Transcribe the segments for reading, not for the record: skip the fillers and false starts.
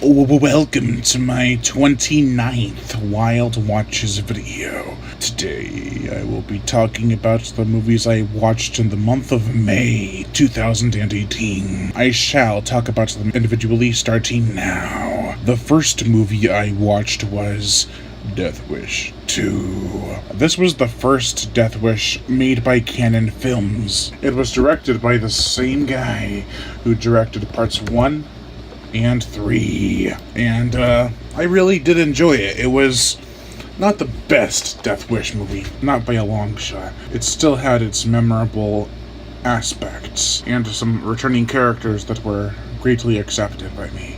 Welcome to my 29th Wild Watches video. Today I will be talking about the movies I watched in the month of May 2018. I shall talk about them individually starting now. The first movie I watched was Death Wish 2. This was the first Death Wish made by Canon Films. It was directed by the same guy who directed parts 1 and 3, and I really did enjoy it. It was not the best Death Wish movie, not by a long shot. It still had its memorable aspects, and some returning characters that were greatly accepted by me.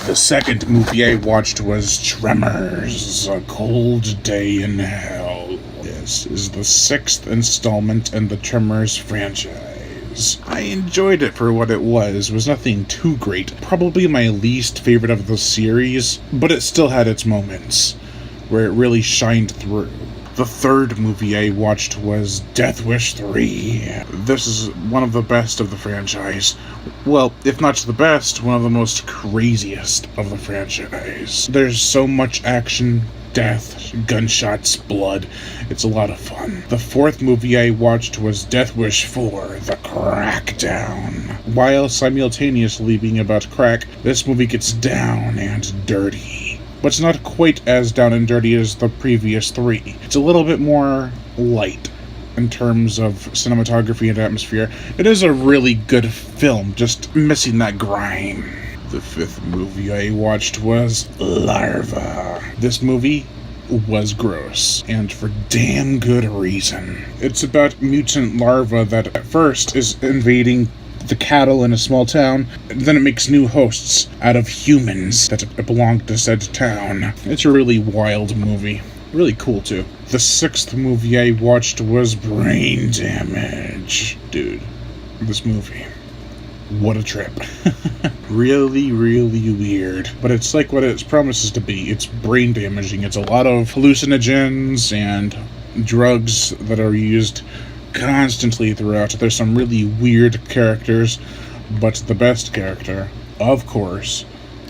The second movie I watched was Tremors, A Cold Day in Hell. This is the 6th installment in the Tremors franchise. I enjoyed it for what it was. It was nothing too great. Probably my least favorite of the series, but it still had its moments where it really shined through. The third movie I watched was Death Wish 3. This is one of the best of the franchise. Well, if not the best, one of the most craziest of the franchise. There's so much action, death, gunshots, blood. It's a lot of fun. The fourth movie I watched was Death Wish 4, The Crackdown. While simultaneously being about crack, this movie gets down and dirty. But it's not quite as down and dirty as the previous 3. It's a little bit more light in terms of cinematography and atmosphere. It is a really good film, just missing that grime. The fifth movie I watched was Larva. This movie was gross, and for damn good reason. It's about mutant larva that at first is invading the cattle in a small town, and then it makes new hosts out of humans that belong to said town. It's a really wild movie. Really cool, too. The sixth movie I watched was Brain Damage. Dude, this movie. What a trip. Really, really weird. But it's like what it promises to be. It's brain damaging. It's a lot of hallucinogens and drugs that are used constantly throughout. There's some really weird characters, but the best character, of course,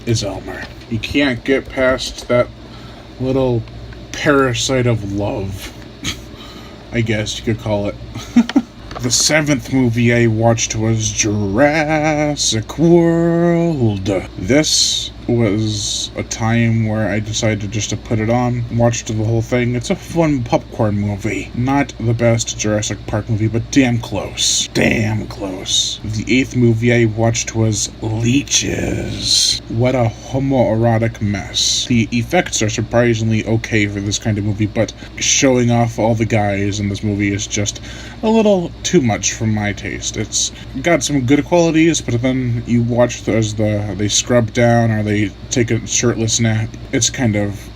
is Elmer. You can't get past that little parasite of love, I guess you could call it. The seventh movie I watched was Jurassic World. This was a time where I decided just to put it on, watched the whole thing. It's a fun popcorn movie. Not the best Jurassic Park movie, but damn close. Damn close. The eighth movie I watched was Leeches. What a homoerotic mess. The effects are surprisingly okay for this kind of movie, but showing off all the guys in this movie is just a little too much for my taste. It's got some good qualities, but then you watch as they scrub down or they take a shirtless nap. It's kind of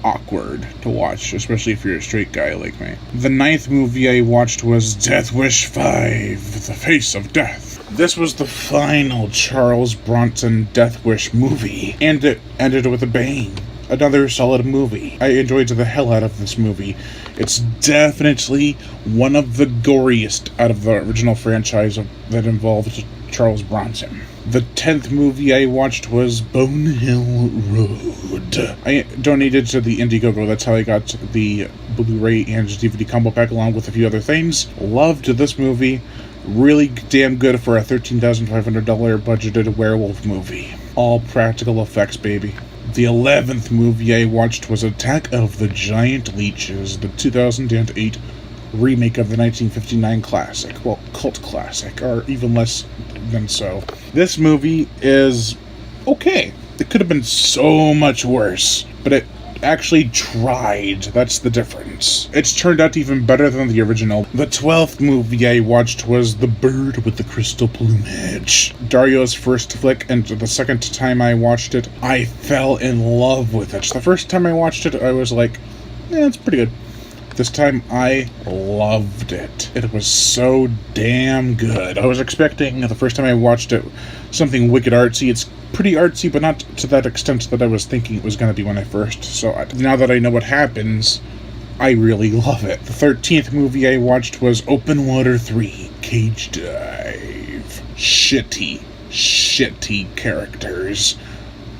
awkward to watch, especially if you're a straight guy like me. The ninth movie I watched was Death Wish 5, The Face of Death. This was the final Charles Bronson Death Wish movie, and it ended with a bang. Another solid movie. I enjoyed the hell out of this movie. It's definitely one of the goriest out of the original franchise that involved Charles Bronson. The 10th movie I watched was Bone Hill Road. I donated to the Indiegogo. That's how I got the Blu-ray and DVD combo pack along with a few other things. Loved this movie. Really damn good for a $13,500 budgeted werewolf movie. All practical effects, baby. The 11th movie I watched was Attack of the Giant Leeches, the 2008 remake of the 1959 classic. Well, cult classic, or even less than so. This movie is okay. It could have been so much worse, but it actually tried. That's the difference. It's turned out even better than the original. The 12th movie I watched was The Bird with the Crystal Plumage. Dario's first flick, and the second time I watched it, I fell in love with it. The first time I watched it, I was like, yeah, it's pretty good. This time, I loved it. It was so damn good. I was expecting, the first time I watched it, something wicked artsy. It's pretty artsy, but not to that extent that I was thinking it was going to be when I first saw it. Now that I know what happens, I really love it. The 13th movie I watched was Open Water 3, Cage Dive. Shitty characters.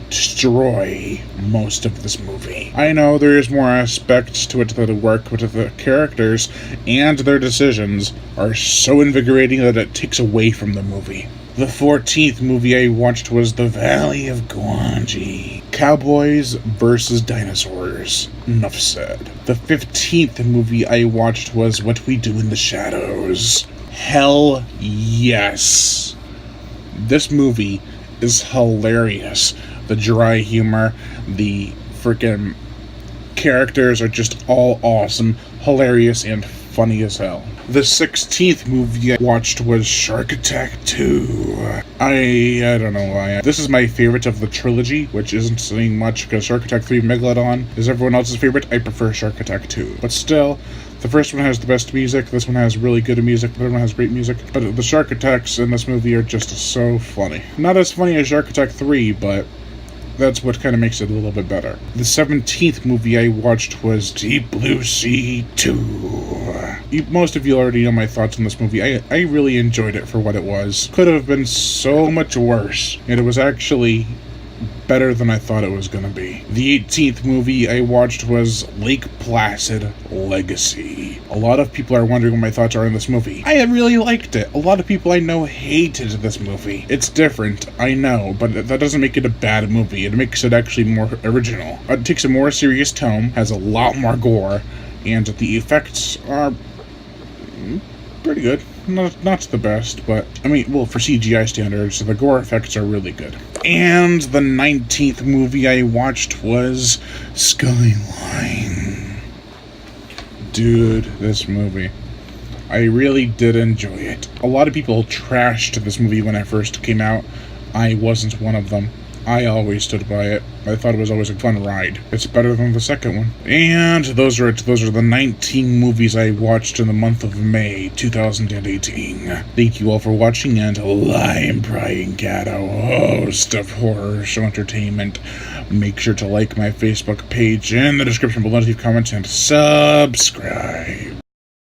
destroy most of this movie. I know there's more aspects to it that work, but the characters and their decisions are so invigorating that it takes away from the movie. The 14th movie I watched was The Valley of Gwangi. Cowboys versus dinosaurs. Enough said. The 15th movie I watched was What We Do in the Shadows. Hell yes. This movie is hilarious. The dry humor, the freaking characters are just all awesome, hilarious, and funny as hell. The 16th movie I watched was Shark Attack 2. I don't know why. This is my favorite of the trilogy, which isn't saying much because Shark Attack 3 Megalodon is everyone else's favorite. I prefer Shark Attack 2. But still, the first one has the best music, this one has really good music, the third one has great music, but the Shark Attacks in this movie are just so funny. Not as funny as Shark Attack 3, but that's what kind of makes it a little bit better. The 17th movie I watched was Deep Blue Sea 2. Most of you already know my thoughts on this movie. I really enjoyed it for what it was. Could have been so much worse, and it was actually better than I thought it was going to be. The 18th movie I watched was Lake Placid Legacy. A lot of people are wondering what my thoughts are on this movie. I really liked it. A lot of people I know hated this movie. It's different, I know, but that doesn't make it a bad movie. It makes it actually more original. It takes a more serious tone, has a lot more gore, and the effects are pretty good. Not the best, but, I mean, well, for CGI standards, the gore effects are really good. And the 19th movie I watched was Skyline. Dude, this movie. I really did enjoy it. A lot of people trashed this movie when it first came out. I wasn't one of them. I always stood by it. I thought it was always a fun ride. It's better than the second one. And those are the 19 movies I watched in the month of May 2018. Thank you all for watching, and I'm Brian Gatto, host of Horror Show Entertainment. Make sure to like my Facebook page in the description below, leave comments, and subscribe.